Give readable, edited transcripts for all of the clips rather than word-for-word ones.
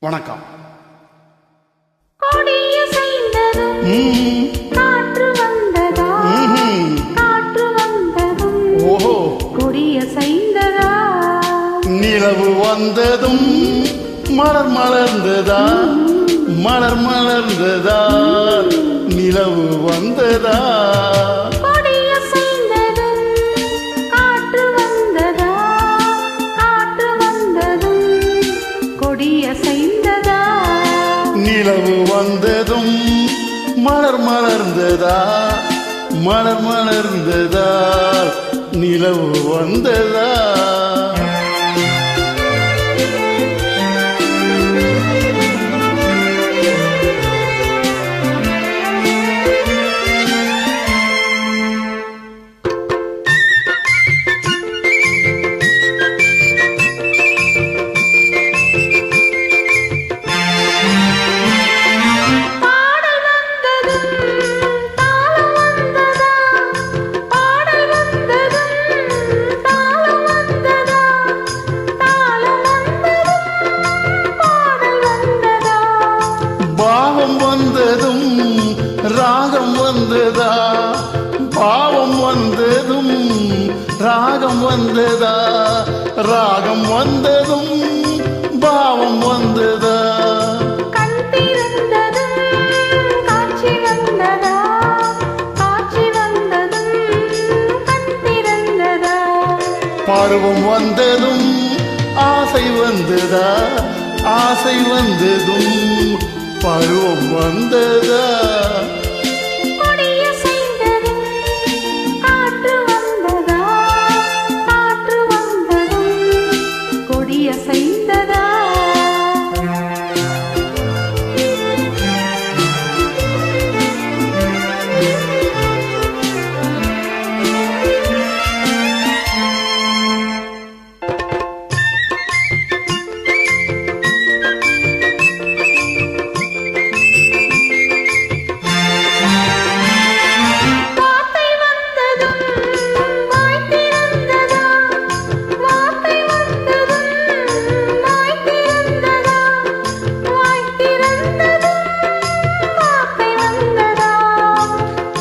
வணக்கம். காற்று வந்ததா காற்று வந்ததும் ஓஹோ கொடிய செய்ததா நிலவு வந்ததும் மலர் மலர்ந்ததா மலர் மலர்ந்ததா நிலவு வந்ததா கொடிய செய்ததும் காற்று வந்ததா காற்று வந்ததும் கொடிய செய்ததா நிலவு வந்ததும் மலர் மலர்ந்ததா மலர் மலர்ந்ததா நிலவு வந்ததா பாவம் வந்ததும் ராகம் வந்ததா பாவம் வந்ததும் ராகம் வந்ததா ராகம் வந்ததும் பாவம் வந்ததா பருவம் வந்ததும் ஆசை வந்ததா ஆசை வந்ததும் பருவம் வந்ததா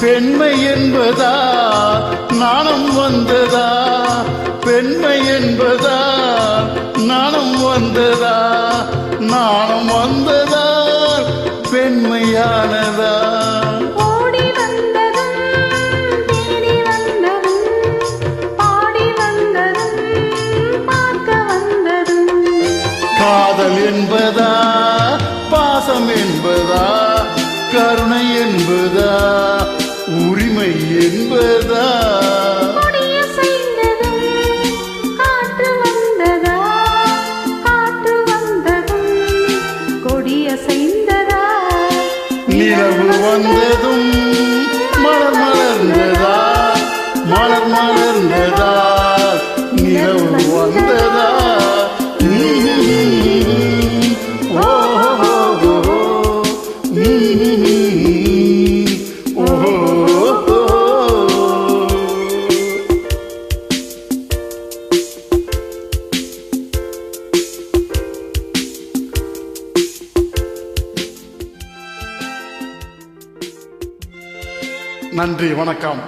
பெண்மை என்பதா நாணம் வந்ததா பெண்மை என்பதா நாணம் வந்ததா நாணம் வந்ததா பெண்மையானதா காதல் என்பதா பாசம் என்பதா கருணை என்பதா உரிமை என்பதா காற்று வந்ததா காற்று வந்ததும் கொடிய செய்ததா நிலவு வந்ததும் மலர் மலர்ந்ததா மலர் மலர்ந்ததா நிலவு வந்ததா நன்றி, வணக்கம்.